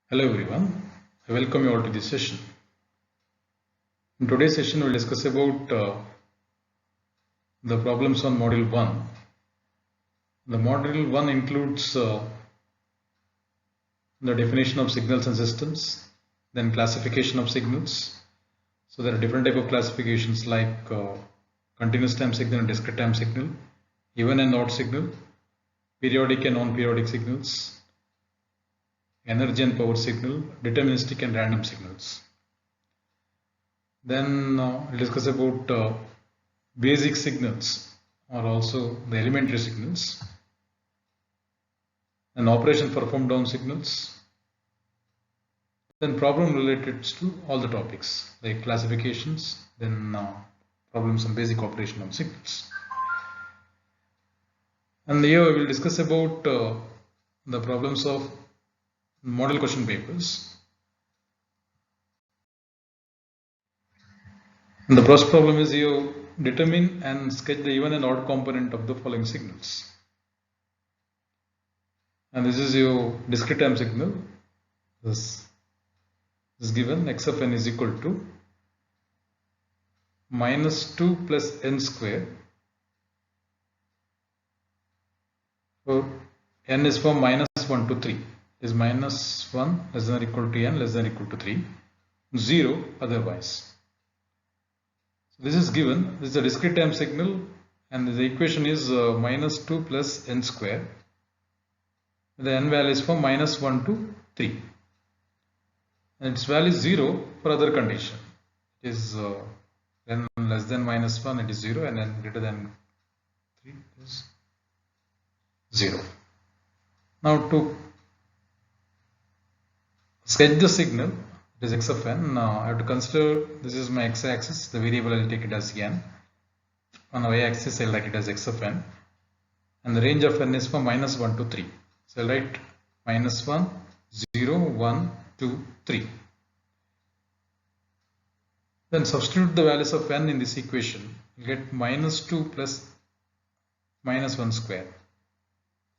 Hello everyone, I welcome you all to this session. In today's session, we'll discuss about the problems on Module 1. The Module 1 includes the definition of signals and systems, then classification of signals. So there are different type of classifications like continuous time signal and discrete time signal, even and odd signal, periodic and non-periodic signals, energy and power signal, deterministic and random signals. Then we'll discuss about basic signals or also the elementary signals, and operation performed on signals, then problem related to all the topics like classifications, then problems on basic operation on signals. And here we will discuss about the problems of model question papers. And the first problem is you determine and sketch the even and odd component of the following signals. And this is your discrete time signal. This is given x of n is equal to minus 2 plus n square. So n is from minus 1 to 3. It is minus 1 less than or equal to n less than or equal to 3. 0 otherwise. So this is given. This is a discrete time signal, and the equation is minus 2 plus n square. The n value is from minus 1 to 3. And its value is 0 for other condition. It is n less than minus 1, it is 0, and n greater than 3 is 0. Now to sketch the signal, it is x of n. Now I have to consider this is my x-axis, the variable I will take it as n. On the y-axis I will write it as x of n, and the range of n is from minus 1 to 3. So I will write minus 1, 0, 1, 2, 3. Then substitute the values of n in this equation. You get minus 2 plus minus 1 square.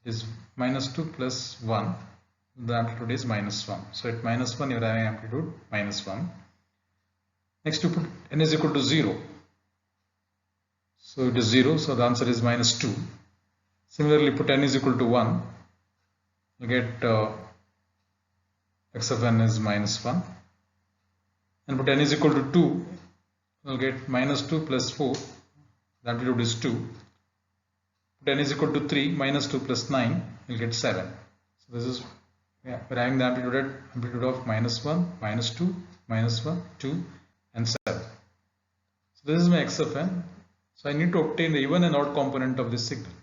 It is minus 2 plus 1. The amplitude is minus 1. So at minus 1 you are having amplitude minus 1. Next you put n is equal to 0. So it is 0. So the answer is minus 2. Similarly put n is equal to 1. You get x of n is minus 1. And put n is equal to 2. You will get minus 2 plus 4. The amplitude is 2. Put n is equal to 3. Minus 2 plus 9. You will get 7. So this is we're having the amplitude of minus 1, minus 2, minus 1, 2, and 7. So this is my x of n. So I need to obtain the even and odd component of this signal.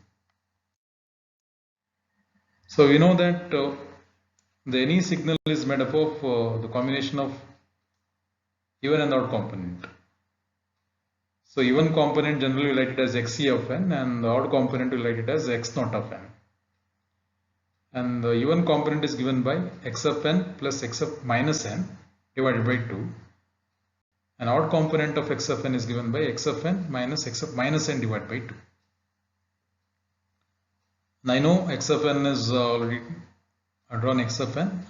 So we know that any signal is made up of the combination of even and odd component. So even component generally we write it as xe of n, and the odd component we write it as x naught of n. And the even component is given by x of n plus x of minus n divided by 2. And odd component of x of n is given by x of n minus x of minus n divided by 2. Now I know x of n is already drawn x of n.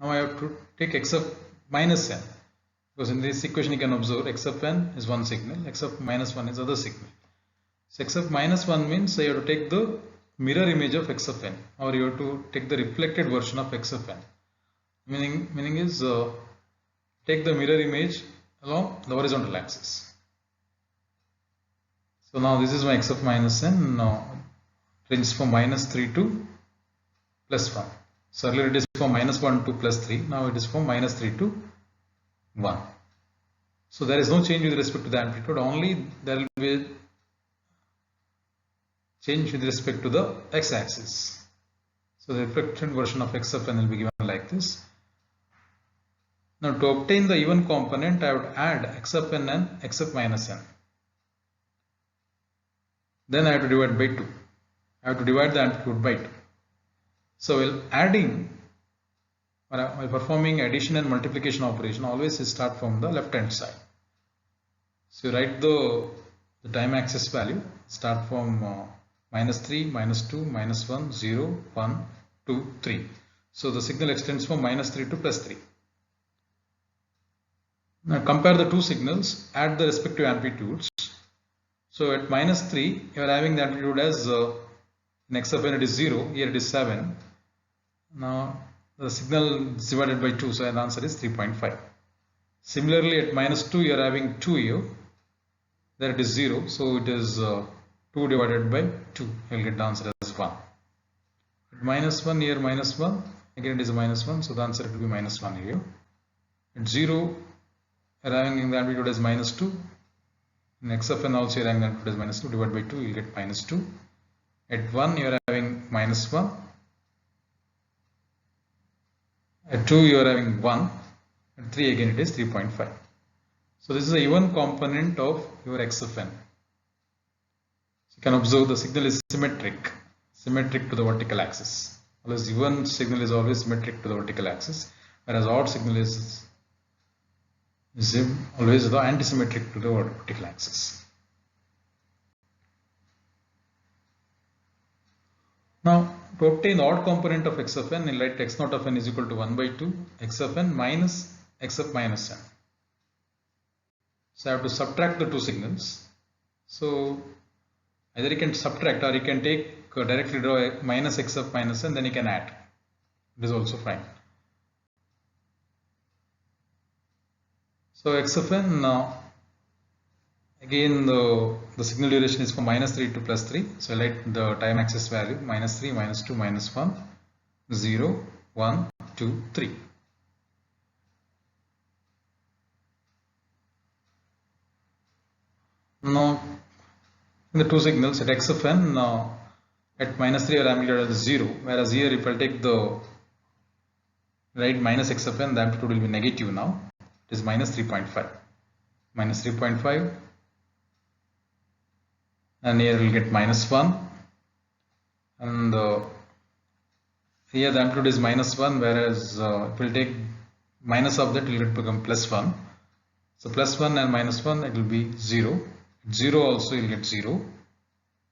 Now I have to take x of minus n, because in this equation you can observe x of n is one signal, x of minus 1 is other signal. So x of minus 1 means you have to take the mirror image of x of n, or you have to take the reflected version of x of n. Meaning is take the mirror image along the horizontal axis. So now this is my x of minus n. Now ranges from minus 3 to plus 1. So earlier it is from minus 1 to plus 3. Now it is from minus 3 to 1. So there is no change with respect to the amplitude. Only there will be a change with respect to the x-axis. So the reflected version of x of n will be given like this. Now to obtain the even component, I would add x of n and x of minus n. Then I have to divide by 2. I have to divide the amplitude by 2. So while adding, or while performing addition and multiplication operation, always you start from the left hand side. So you write the time axis value, start from minus 3, minus 2, minus 1, 0, 1, 2, 3. So the signal extends from -3 to +3. Now compare the two signals at the respective amplitudes. So at -3, you are having the amplitude as in x of n it is 0, here it is 7. Now the signal is divided by 2, so the answer is 3.5. Similarly, at -2, you are having 2 here, there it is 0, so it is 2 divided by 2, you will get the answer as 1. At -1, here -1, again it is -1, so the answer will be -1 here. At 0, you are having the amplitude as -2. In x of n also you are having the amplitude as -2, divided by 2, you will get -2. At 1, you are having -1. At 2, you are having 1. At 3, again it is 3.5. So this is a even component of your x of n. So you can observe the signal is symmetric to the vertical axis. Whereas even signal is always symmetric to the vertical axis, whereas odd signal is always the antisymmetric to the vertical axis. Now, to obtain the odd component of x of n, we'll write x naught of n is equal to 1 by 2 x of n minus x of minus n. So I have to subtract the two signals. So either you can subtract or you can take directly draw minus x of minus n, then you can add. It is also fine. So x of n, again the signal duration is from -3 to +3. So I write the time axis value -3, -2, -1, 0, 1, 2, 3. Now in the two signals at x of n, at -3 our amplitude is 0, whereas here if I take the right minus x of n, the amplitude will be negative now. It is -3.5. -3.5, and here we will get -1, and here the amplitude is -1, whereas if we will take minus of that, it will become +1. So +1 and -1, it will be 0. 0 also you will get 0.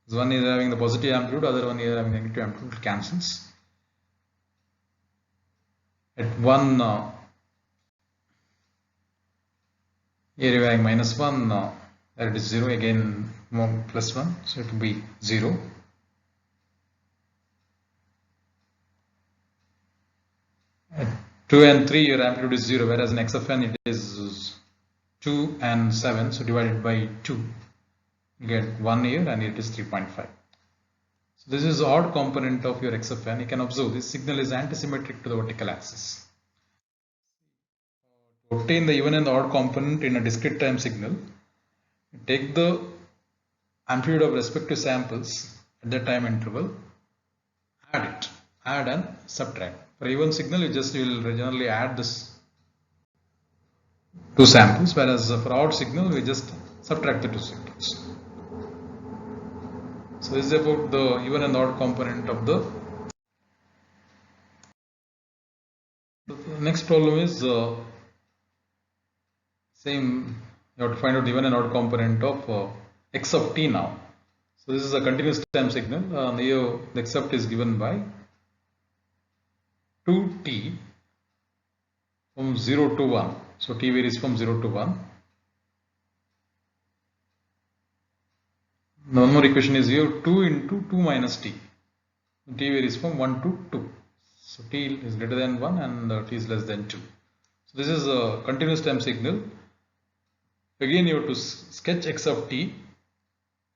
So one is having the positive amplitude, other one is having negative amplitude, it cancels. At 1, here you are having -1, there it is 0, again +1, so it will be 0. At 2 and 3 your amplitude is 0, whereas in x of n it is 2 and 7, so divided by 2, you get 1 here, and it is 3.5. So this is the odd component of your x of n. You can observe this signal is antisymmetric to the vertical axis. To obtain the even and the odd component in a discrete time signal, take the amplitude of respective samples at the time interval, add and subtract. For even signal, you will generally add this two samples, whereas for odd signal we just subtract the two signals. So this is about the even and odd component of the next problem is same. You have to find out the even and odd component of x of t now. So this is a continuous time signal. Here the x of t is given by 2t from 0 to 1. So t varies from 0 to 1. Now one more equation is here 2 into 2 minus t. T varies from 1 to 2. So t is greater than 1 and t is less than 2. So this is a continuous time signal. Again you have to sketch x of t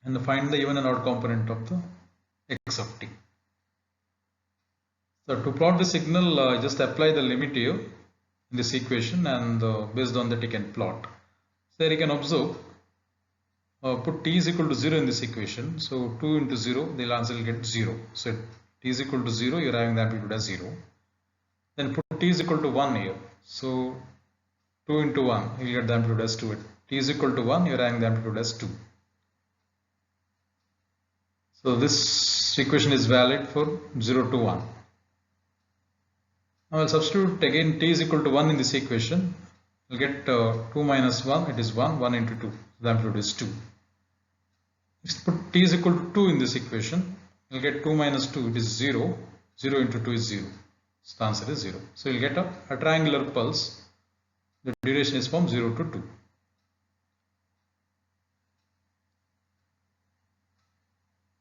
and find the even and odd component of the x of t. So to plot the signal, just apply the limit here in this equation, and based on that you can plot. So here you can observe, put t is equal to 0 in this equation. So 2 into 0, the answer will get 0. So t is equal to 0, you are having the amplitude as 0. Then put t is equal to 1 here. So 2 into 1, you will get the amplitude as 2. At t is equal to 1, you are having the amplitude as 2. So this equation is valid for 0 to 1. Now I'll substitute again t is equal to 1 in this equation. We'll get 2 minus 1, it is 1, 1 into 2, the amplitude is 2. If you put t is equal to 2 in this equation, we'll get 2 minus 2, it is 0, 0 into 2 is 0. So the answer is 0. So you'll get a triangular pulse. The duration is from 0 to 2.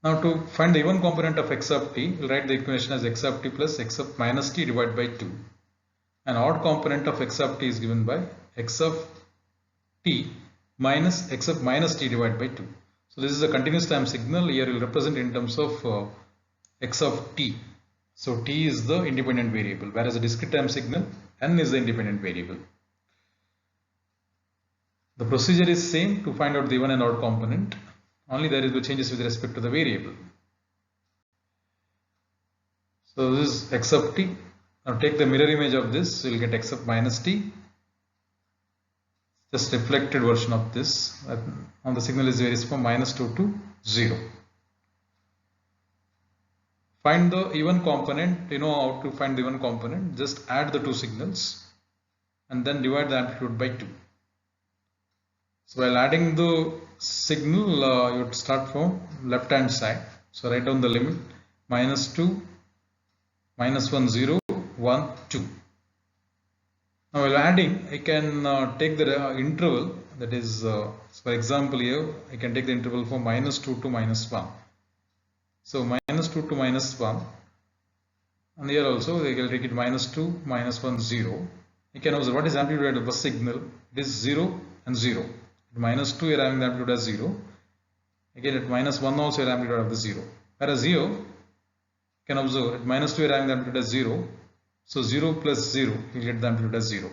Now to find the even component of x of t, we'll write the equation as x of t plus x of minus t divided by 2. An odd component of x of t is given by x of t minus x of minus t divided by 2. So this is a continuous time signal. Here we'll represent in terms of x of t. So t is the independent variable, whereas a discrete time signal, n is the independent variable. The procedure is same to find out the even and odd component. Only there is the changes with respect to the variable. So this is x of t. Now take the mirror image of this, so you'll get x of minus t. Just reflected version of this. On the signal is varies from minus 2 to 0. Find the even component. You know how to find the even component. Just add the two signals and then divide the amplitude by 2. So while adding the signal, you have to start from left hand side. So write down the limit minus 2, minus 1, 0, 1, 2. Now while adding, I can take the interval, that is, for example here, I can take the interval from minus 2 to minus 1. So minus 2 to minus 1, and here also I can take it minus 2, minus 1, 0. You can observe what is amplitude of the signal. It is 0 and 0. At minus 2 you are having the amplitude as 0. Again at minus 1 also you are amplitude of the 0. Whereas here, you can observe at minus 2 you are having the amplitude as 0. So 0 plus 0, you will get the amplitude as 0.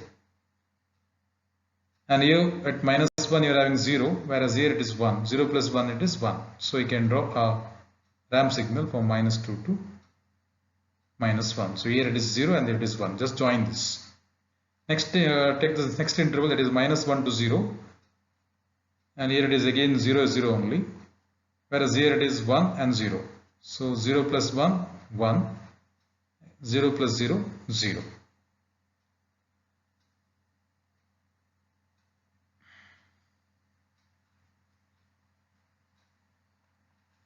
And here at minus 1 you are having 0, whereas here it is 1. 0 plus 1 it is 1. So you can draw a ramp signal from minus 2 to minus 1. So here it is 0 and there it is 1. Just join this. Next, take the next interval, that is minus 1 to 0. And here it is again 0, 0 only. Whereas here it is 1 and 0. So 0 plus 1, 1. 0 plus 0, 0.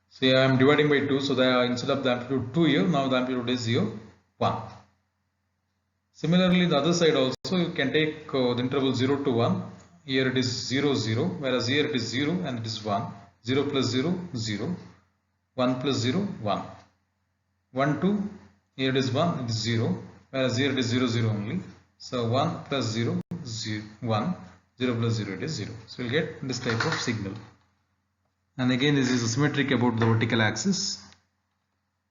So here I am dividing by 2, so that instead of the amplitude 2 here, now the amplitude is here 1. Similarly, the other side also you can take the interval 0 to 1. Here it is 0, 0, whereas here it is 0 and it is 1. 0 plus 0, 0. 1 plus 0, 1. 1, 2. Here it is 1, it is 0, whereas here it is 0, 0 only. So 1 plus 0, 0, 1, 0 plus 0, it is 0. So we'll get this type of signal. And again, this is symmetric about the vertical axis.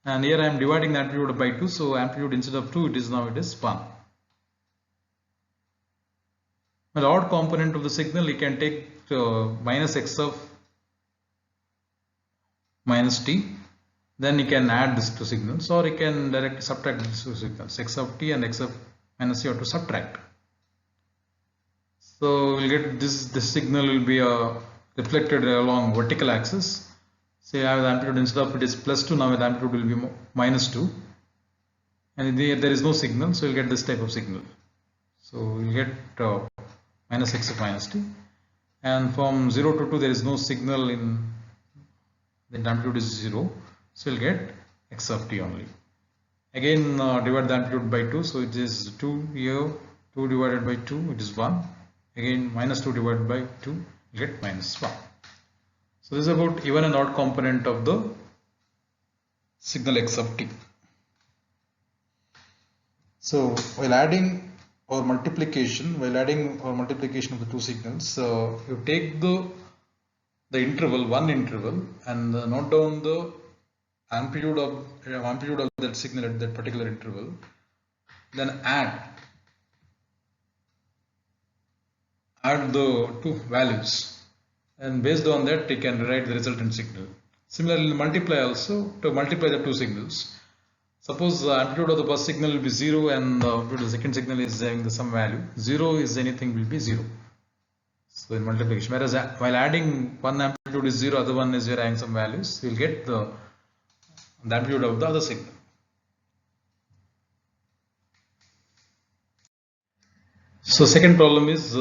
And here I am dividing the amplitude by 2, so amplitude instead of 2, it is 1. Well, the odd component of the signal, you can take minus x of minus t. Then you can add these two signals, or you can directly subtract these two signals. X of t and x of minus t, you have to subtract. So we'll get this signal will be reflected along vertical axis. Say I have the amplitude instead of it is plus 2, now the amplitude will be minus 2. And there is no signal, so you'll get this type of signal. So we'll get minus x of minus t. And from 0 to 2 there is no signal in the amplitude is 0. So we'll get x of t only. Again divide the amplitude by 2, so it is 2 here, 2 divided by 2, it is 1. Again minus 2 divided by 2, you get minus 1. So this is about even and odd component of the signal x of t. So while adding or multiplication of the two signals, you take the interval, one interval, and note down the amplitude of that signal at that particular interval, then add the two values, and based on that you can write the resultant signal. Similarly, multiply also, to multiply the two signals. Suppose the amplitude of the first signal will be 0 and the amplitude of the second signal is having the some value. 0 is anything will be 0. So in multiplication, whereas while adding, one amplitude is 0, other one is having some values, you will get the amplitude of the other signal. So second problem is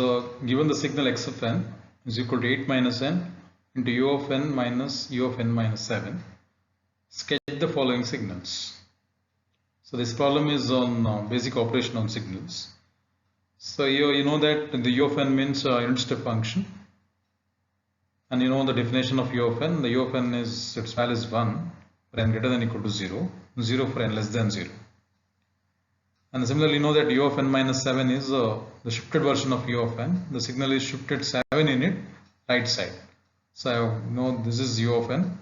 given the signal x of n is equal to 8 minus n into u of n minus u of n minus 7. Sketch the following signals. So So this problem is on basic operation on signals. So you know that the u of n means unit step function, and you know the definition of u of n. The u of n is its value is 1 for n greater than or equal to 0, 0 for n less than 0. And similarly, you know that u of n minus 7 is the shifted version of u of n. The signal is shifted 7 in it right side. So I know this is u of n.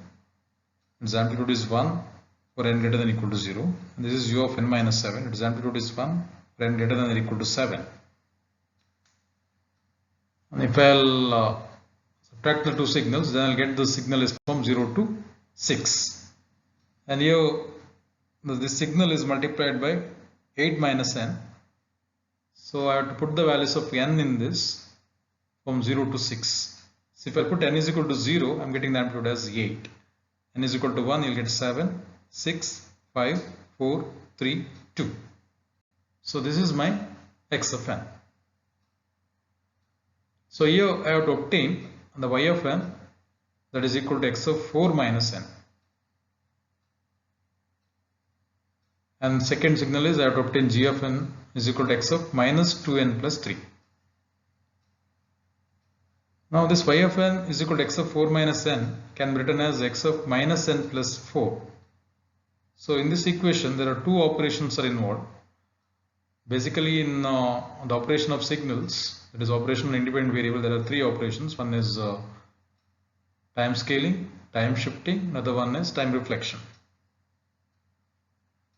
Its amplitude is 1 for n greater than or equal to 0. And this is u of n minus 7. Its amplitude is 1 for n greater than or equal to 7. And if I'll subtract the two signals, then I'll get the signal is from 0 to 6. And here this signal is multiplied by 8 minus n. So I have to put the values of n in this from 0 to 6. So if I put n is equal to 0, I'm getting the amplitude as 8. N is equal to 1, you'll get 7, 6, 5, 4, 3, 2. So this is my x of n. So here I have to obtain the y of n, that is equal to x of 4 minus n. And second signal is I have to obtain g of n is equal to x of minus 2n plus 3. Now this y of n is equal to x of 4 minus n can be written as x of minus n plus 4. So in this equation there are two operations are involved. Basically in the operation of signals, that is operation on independent variable, there are three operations. One is time scaling, time shifting, another one is time reflection.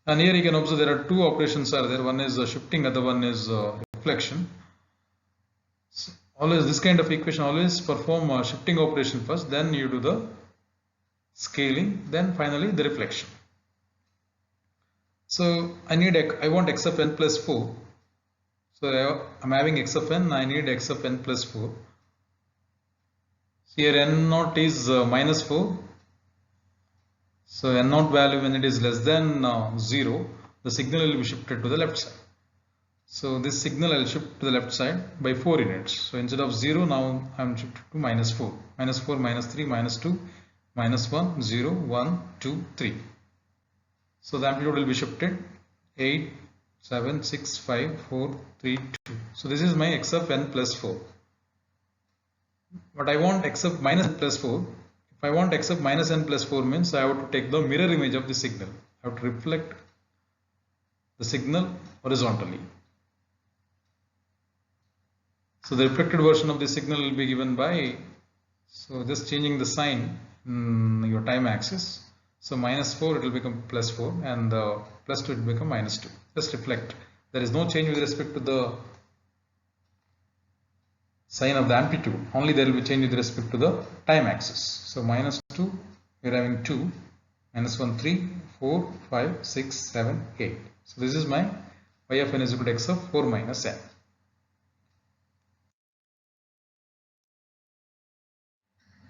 And here you can observe there are two operations are there. One is shifting, other one is reflection. So always this kind of equation, always perform shifting operation first, then you do the scaling, then finally the reflection. So I want x of n plus 4. So I'm having x of n, I need x of n plus 4. So here n naught is minus 4. So n naught value, when it is less than 0, the signal will be shifted to the left side. So this signal I will shift to the left side by 4 units. So instead of 0, now I am shifted to minus 4. Minus 4, minus 3, minus 2, minus 1, 0, 1, 2, 3. So the amplitude will be shifted 8, 7, 6, 5, 4, 3, 2. So this is my x of n plus 4. But I want x of minus n plus 4. If I want x of minus n plus 4 means I have to take the mirror image of the signal. I have to reflect the signal horizontally. So the reflected version of the signal will be given by, so just changing the sign in your time axis. So minus 4 it will become plus 4 and plus 2 it will become minus 2. Just reflect. There is no change with respect to the sign of the amplitude. Only there will be change with respect to the time axis. So minus 2, we are having 2, minus 1, 3, 4, 5, 6, 7, 8. So this is my y of n is equal to x of 4 minus n.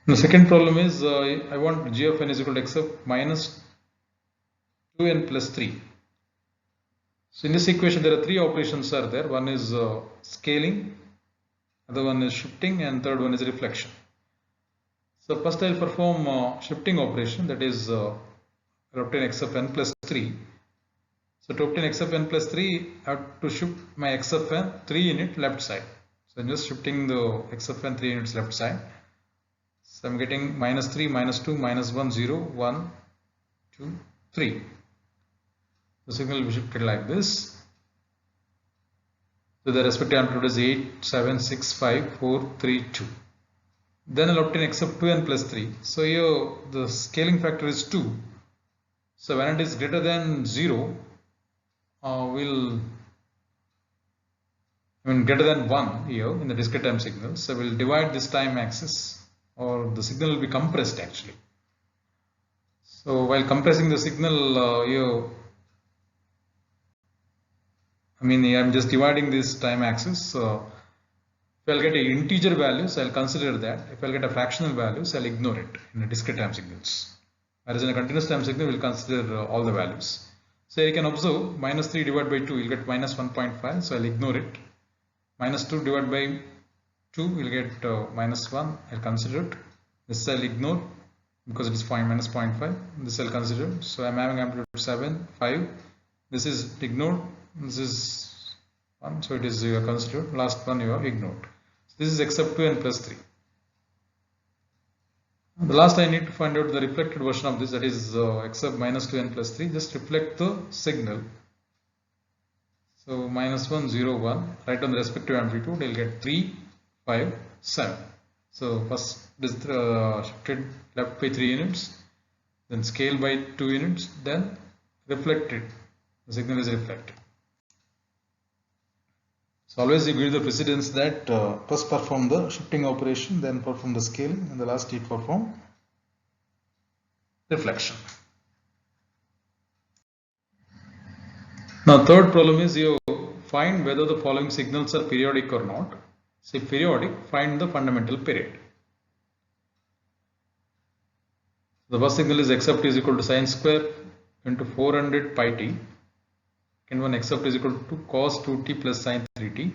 The second problem is I want g of n is equal to x of minus 2n plus 3. So in this equation there are three operations are there. One is scaling, other one is shifting, and third one is reflection. So first I will perform shifting operation, that is obtain x of n plus 3. So to obtain x of n plus 3, I have to shift my x of n 3 unit left side. So I'm just shifting the x of n 3 units left side. So I'm getting minus 3, minus 2, minus 1, 0, 1, 2, 3. The signal will be shifted like this. So the respective amplitude is 8, 7, 6, 5, 4, 3, 2. Then I'll obtain x of 2n plus 3. So here the scaling factor is 2. So when it is greater than 0, greater than 1 here in the discrete time signal. So we'll divide this time axis, or the signal will be compressed actually. So while compressing the signal I'm just dividing this time axis. So if I'll get an integer values, I'll consider that. If I'll get a fractional values, I'll ignore it in the discrete time signals. Whereas in a continuous time signal, we'll consider all the values. So you can observe minus 3 divided by 2, you'll get minus 1.5. So I'll ignore it. Minus 2 divided by 2, we'll get minus 1. I'll consider it. This I'll ignore because it is minus 0.5. This I'll consider. So I'm having amplitude 7, 5, This is ignored. This is 1, so it is you are considered. Last one you have ignored. So this is x sub 2n plus 3. The last I need to find out the reflected version of this, that is x sub minus 2n plus 3. Just reflect the signal. So minus 1, 0, 1. Write on the respective amplitude. You'll get 3, 5, 7. So first this shifted left by 3 units, then scale by 2 units, then reflected. The signal is reflected. So always you give the precedence that first perform the shifting operation, then perform the scaling, and the last you perform reflection. Now third problem is you find whether the following signals are periodic or not. So if periodic, find the fundamental period. The first signal is x sub t is equal to sine square into 400 pi t. Second one, x sub t is equal to cos 2t plus sine 3t.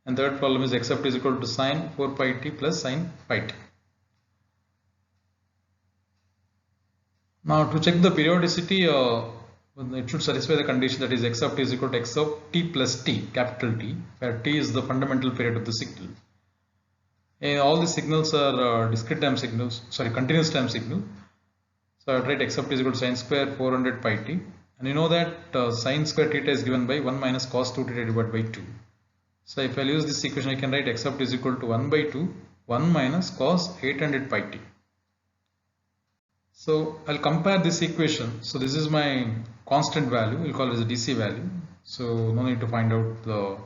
And third problem is x sub t is equal to sine 4 pi t plus sine pi t. Now to check the periodicity, it should satisfy the condition, that is x sub t is equal to x sub t plus t, capital T, where t is the fundamental period of the signal. And all the signals are discrete time signals, continuous time signal. So I would write x sub t is equal to sine square 400 pi t. And you know that sine square theta is given by 1 minus cos 2 theta divided by 2. So if I use this equation, I can write x sub t is equal to 1 by 2, 1 minus cos 800 pi t. So I'll compare this equation. So this is my constant value, we'll call it as a DC value. So no need to find out the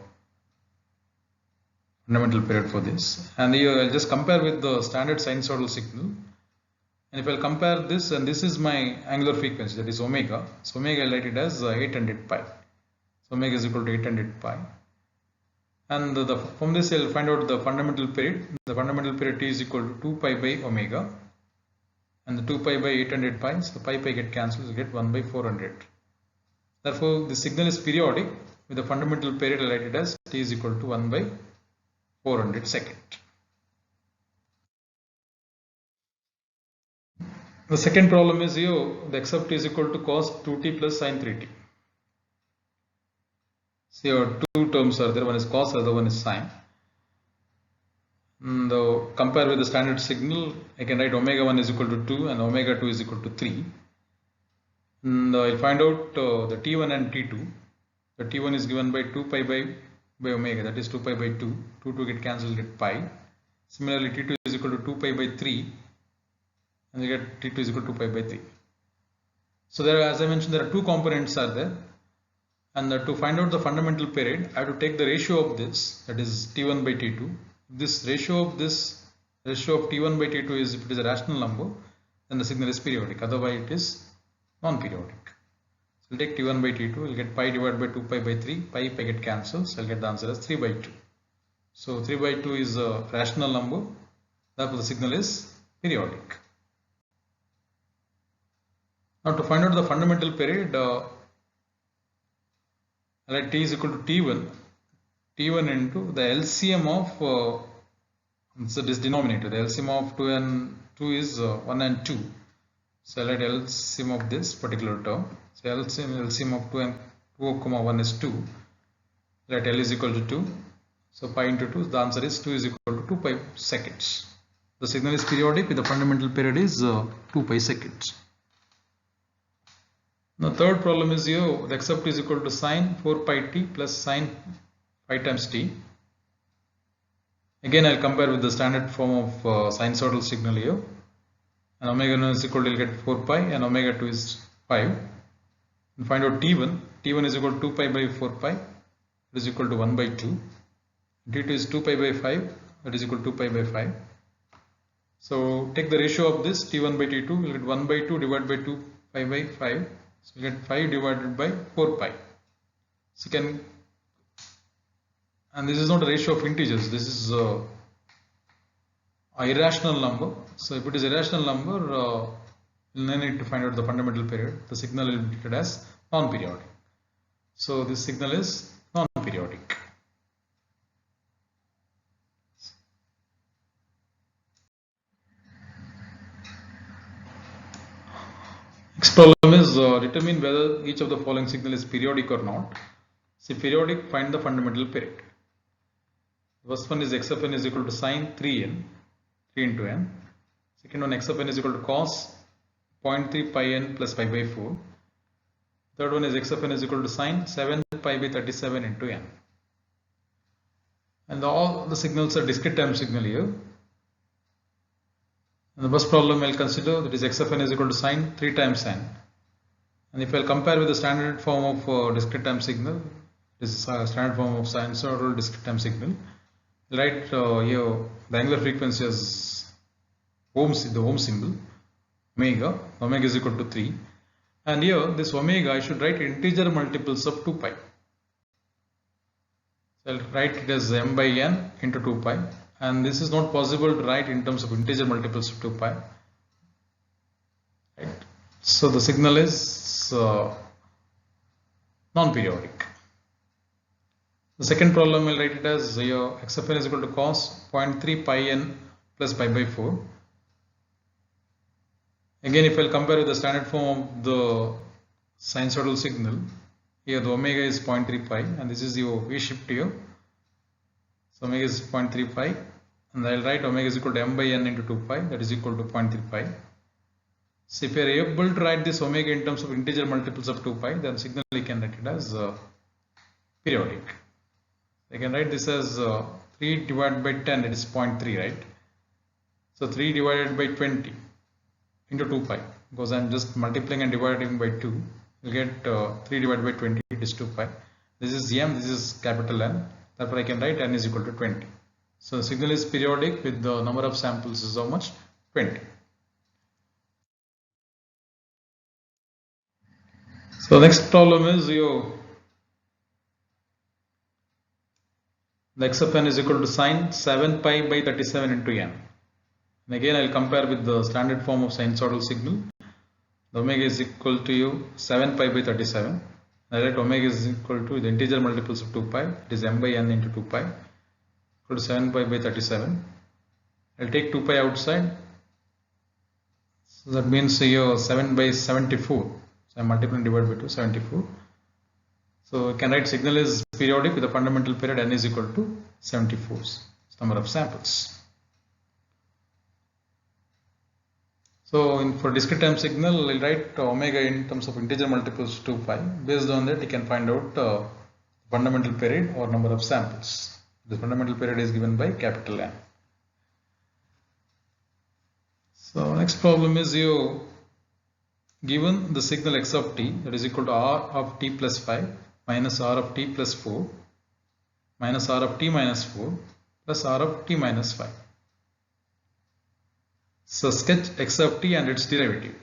fundamental period for this. And here I'll just compare with the standard sinusoidal signal. And if I'll compare this, and this is my angular frequency, that is omega. So omega I'll write it as 800 pi. So omega is equal to 800 pi. And from this I'll find out the fundamental period. The fundamental period t is equal to 2 pi by omega. And the 2 pi by 800 pi, so pi get cancelled, you get 1 by 400. Therefore, the signal is periodic with the fundamental period. I'll write it as t is equal to 1 by 400 second. The second problem is here, the x sub t is equal to cos 2t plus sine 3t. So your two terms are there, one is cos, the other one is sine. And compare with the standard signal, I can write omega 1 is equal to 2 and omega 2 is equal to 3. And I'll find out the t1 and t2. The t1 is given by 2 pi by omega, that is 2 pi by 2. 2 get cancelled, get pi. Similarly, t2 is equal to 2 pi by 3 and you get t2 is equal to 2 pi by 3. So there, as I mentioned, there are two components are there. And to find out the fundamental period, I have to take the ratio of this, that is t1 by t2. This ratio of t1 by t2 is, if it is a rational number, then the signal is periodic, otherwise it is non-periodic. So we'll take t1 by t2, we'll get pi divided by 2 pi by 3, pi get cancelled, so I'll get the answer as 3 by 2. So 3 by 2 is a rational number, therefore the signal is periodic. Now to find out the fundamental period, let t is equal to t1 into the LCM of so this denominator, the LCM of 2 and 2 is 1 and 2. So let LCM of this particular term. So LCM of 2 and 2 comma 1 is 2. Let L is equal to 2. So pi into 2, the answer is 2 is equal to 2 pi seconds. The signal is periodic with the fundamental period is 2 pi seconds. Now third problem is here, the x sub t is equal to sine 4 pi t plus sine 5 times t. Again, I'll compare with the standard form of sinusoidal signal here. And omega 1 is equal to, you'll get 4 pi and omega 2 is 5. And find out t1. t1 is equal to 2 pi by 4 pi. That is equal to 1 by 2. t2 is 2 pi by 5. That is equal to 2 pi by 5. So take the ratio of this t1 by t2. You'll get 1 by 2 divided by 2 pi by 5. So you get 5 divided by 4 pi. So you can, and this is not a ratio of integers, this is a irrational number. So if it is a irrational number, you'll then need to find out the fundamental period. The signal will be treated as non-periodic. So this signal is non-periodic. Next problem is determine whether each of the following signal is periodic or not. See, periodic, find the fundamental period. The first one is x of n is equal to sine 3n, 3 into n. Second one, x of n is equal to cos 0.3 pi n plus pi by 4. Third one is x of n is equal to sine 7 pi by 37 into n. And all the signals are discrete time signal here. And the first problem I'll consider, that is x of n is equal to sine 3 times n. And if I'll compare with the standard form of discrete time signal, this is a standard form of sinusoidal discrete time signal. Right here, the angular frequency is the ohm symbol, omega. Omega is equal to 3. And here, this omega, I should write integer multiples of 2 pi. So I'll write it as m by n into 2 pi. And this is not possible to write in terms of integer multiples of 2 pi. Right. So the signal is non-periodic. The second problem I'll write it as x of n is equal to cos 0.3 pi n plus pi by 4. Again, if I'll compare with the standard form of the sinusoidal signal, here the omega is 0.3 pi and this is your V shift here. So omega is 0.3 pi and I'll write omega is equal to m by n into 2 pi, that is equal to 0.3 pi. So if you are able to write this omega in terms of integer multiples of 2 pi, then signal we can write it as periodic. I can write this as 3 divided by 10, that is 0.3, right? So 3 divided by 20 into 2 pi, because I am just multiplying and dividing by 2, you get 3 divided by 20, it is 2 pi. This is m, this is capital N, therefore I can write n is equal to 20. So the signal is periodic with the number of samples is how much? 20. So next problem is the x of n is equal to sine 7 pi by 37 into n. And again I will compare with the standard form of sinusoidal signal. The omega is equal to 7 pi by 37. I write omega is equal to the integer multiples of 2 pi, it is m by n into 2 pi, equal to 7 pi by 37. I will take 2 pi outside. So that means here 7 by 74. So I am multiplying divided by 2, 74. So I can write signal is periodic with a fundamental period n is equal to 74, number of samples. So for discrete time signal, we'll write omega in terms of integer multiples 2 pi. Based on that, you can find out fundamental period or number of samples. The fundamental period is given by capital N. So next problem is given the signal x of t, that is equal to r of t plus 5 minus r of t plus 4 minus r of t minus 4 plus r of t minus 5. So sketch x of t and its derivative.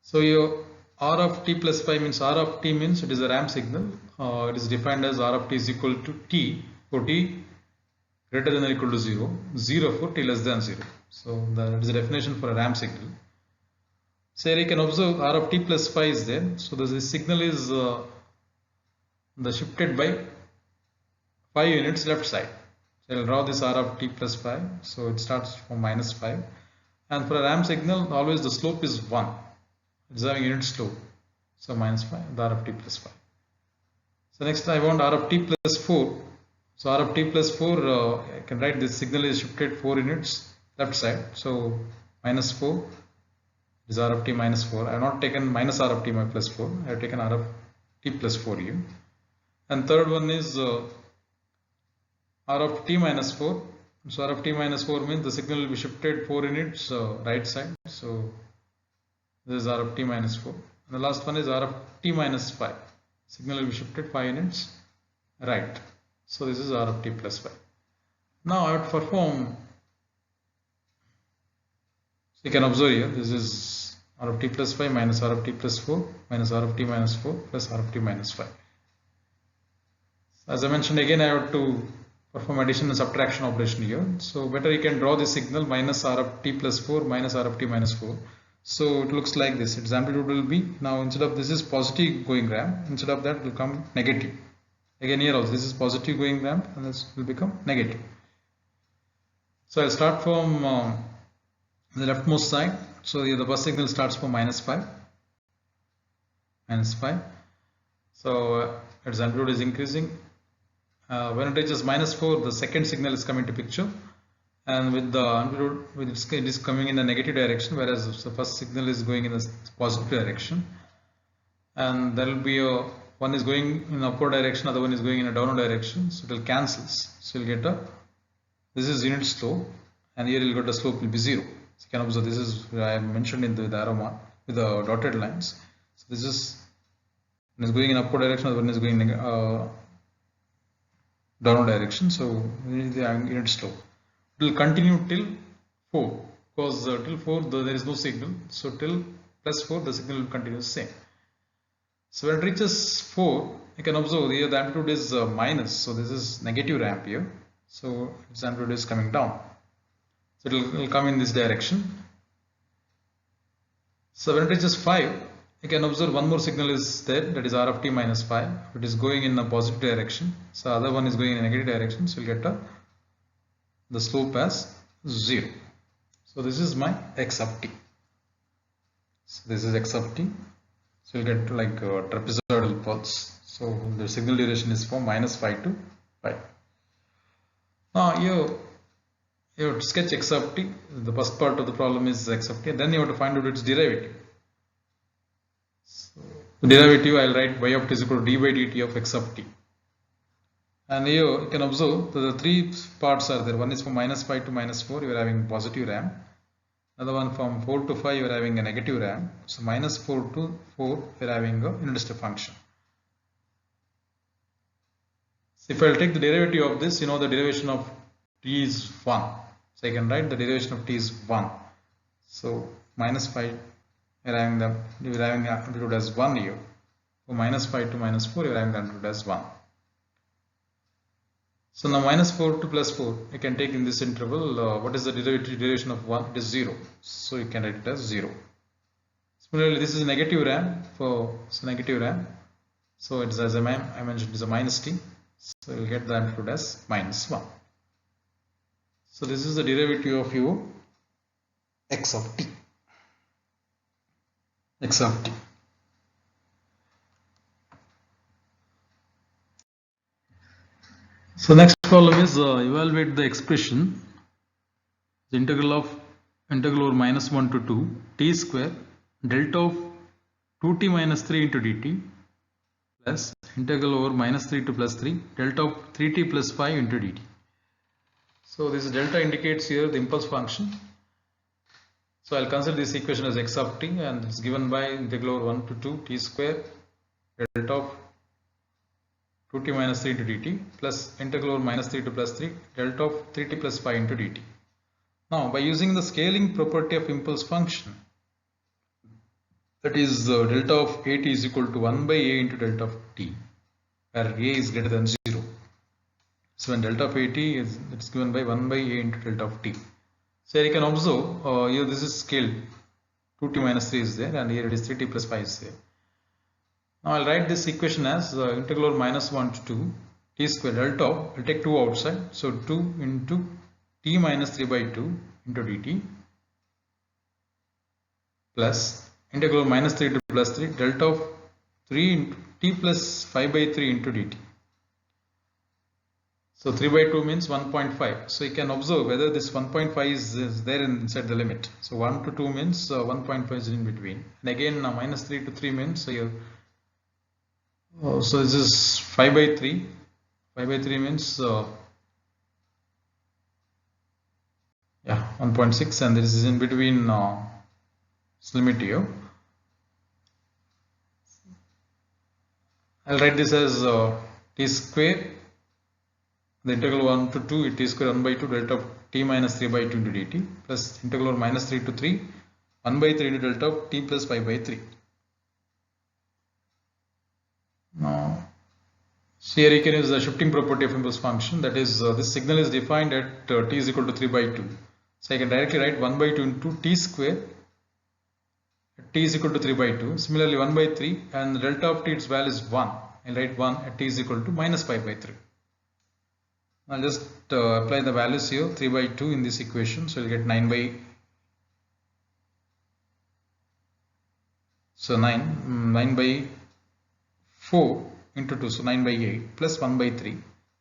So your r of t plus 5 means r of t means it is a ramp signal. It is defined as r of t is equal to t for t greater than or equal to 0, 0 for t less than 0. So that is the definition for a ramp signal. So here you can observe r of t plus 5 is there. So the signal is shifted by 5 units left side. So I will draw this r of t plus 5. So it starts from minus 5. And for a ramp signal, always the slope is 1. It is having unit slope. So minus 5, the r of t plus 5. So next I want r of t plus 4. So r of t plus 4, I can write this signal is shifted 4 units left side. So minus 4 is r of t minus 4. I have not taken minus r of t plus 4. I have taken r of t plus 4 here. And third one is r of t minus 4. So r of t minus 4 means the signal will be shifted 4 units right side. So this is r of t minus 4. And the last one is r of t minus 5. Signal will be shifted 5 units right. So this is r of t plus 5. Now I have to perform. So you can observe here, this is r of t plus 5 minus r of t plus 4 minus r of t minus 4 plus r of t minus 5. As I mentioned again, I have to perform addition and subtraction operation here. So better you can draw the signal minus r of t plus 4 minus r of t minus 4. So it looks like this. Its amplitude will be, now instead of this is positive going ramp, instead of that will come negative. Again here also this is positive going ramp and this will become negative. So I'll start from the leftmost side. So the bus signal starts from -5. So its amplitude is increasing. When it reaches -4, the second signal is coming to picture, and with the amplitude, it is coming in the negative direction, whereas the first signal is going in the positive direction. And there will be one is going in upward direction, other one is going in a downward direction, so it will cancels. So you'll get this is unit slope, and here you'll get the slope will be 0. So you can observe this is I have mentioned in the arrow mark with the dotted lines. So this is one is going in upward direction, other one is going in downward direction. So this is the unit slope. It will continue till 4, because till 4 there is no signal. So till +4 the signal will continue the same. So when it reaches 4, you can observe here the amplitude is minus, so this is negative ramp here. So its amplitude is coming down. So it will come in this direction. So when it reaches 5, you can observe one more signal is there, that is R of t minus 5. It is going in a positive direction. So other one is going in a negative direction. So you'll get the slope as 0. So this is my x of t. So this is x of t. So you'll get like a trapezoidal pulse. So the signal duration is from -5 to 5. Now you have to sketch x of t. The first part of the problem is x of t. Then you have to find out its derivative. So the derivative, I'll write y of t is equal to d by dt of x of t. And here you can observe that the three parts are there. One is from -5 to -4, you are having positive ramp. Another one from 4 to 5, you are having a negative ramp. So -4 to 4, you are having a unit step function. So if I will take the derivative of this, you know the derivation of t is 1. So I can write the derivation of t is 1. So -5, you are having the amplitude as 1 here. From -5 to -4, you are having the amplitude as 1. So now -4 to +4, you can take in this interval, what is the derivation of 1? It is 0. So you can write it as 0. Similarly, this is a negative ramp negative ramp. So it's as I mentioned, it is a -t. So you will get the amplitude as -1. So this is the derivative of your x of t. X of t. So next problem is evaluate the expression, the integral over -1 to 2 t square delta of 2t minus 3 into dt plus integral over -3 to +3 delta of 3t plus 5 into dt. So this delta indicates here the impulse function. So I'll consider this equation as x of t, and it's given by integral over 1 to 2 t square delta of 2t minus 3 into dt plus integral over -3 to +3 delta of 3t plus 5 into dt. Now by using the scaling property of impulse function, that is delta of at is equal to 1 by a into delta of t, where a is greater than 0. So when delta of at is, it's given by 1 by a into delta of t. So here you can observe here this is scaled, 2t minus 3 is there, and here it is 3t plus 5 is there. Now I'll write this equation as integral over -1 to 2 t square delta of, I'll take 2 outside, so 2 into t minus 3 by 2 into dt plus integral over -3 to +3 delta of 3 into t plus 5 by 3 into dt. So 3 by 2 means 1.5. So you can observe whether this 1.5 is there inside the limit. So 1 to 2 means 1.5 is in between. And again -3 to 3 means here. So this is 5 by 3. 5 by 3 means 1.6, and this is in between this limit here. I'll write this as t square, the integral 1 to 2 t square 1 by 2 delta of t minus 3 by 2 into dt plus integral -3 to 3 1 by 3 into delta of t plus 5 by 3. Now, so here you can use the shifting property of impulse function, that is this signal is defined at t is equal to 3 by 2. So I can directly write 1 by 2 into t square at t is equal to 3 by 2. Similarly 1 by 3, and the delta of t, its value is 1. I'll write 1 at t is equal to -5 by 3. I'll just apply the values here, 3 by 2 in this equation, so you'll get 9 by So 9 by 4 into 2, so 9 by 8 plus 1 by 3.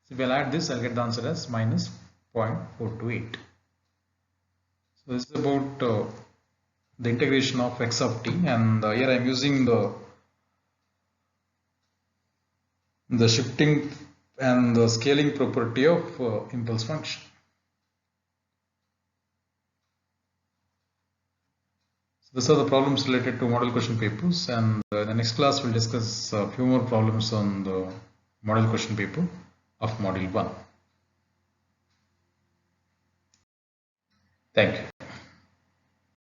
So if I'll add this, I'll get the answer as minus 0.428. So this is about the integration of x of t, and here I am using the shifting and the scaling property of impulse function. So these are the problems related to model question papers, and in the next class we'll discuss a few more problems on the model question paper of module 1. Thank you.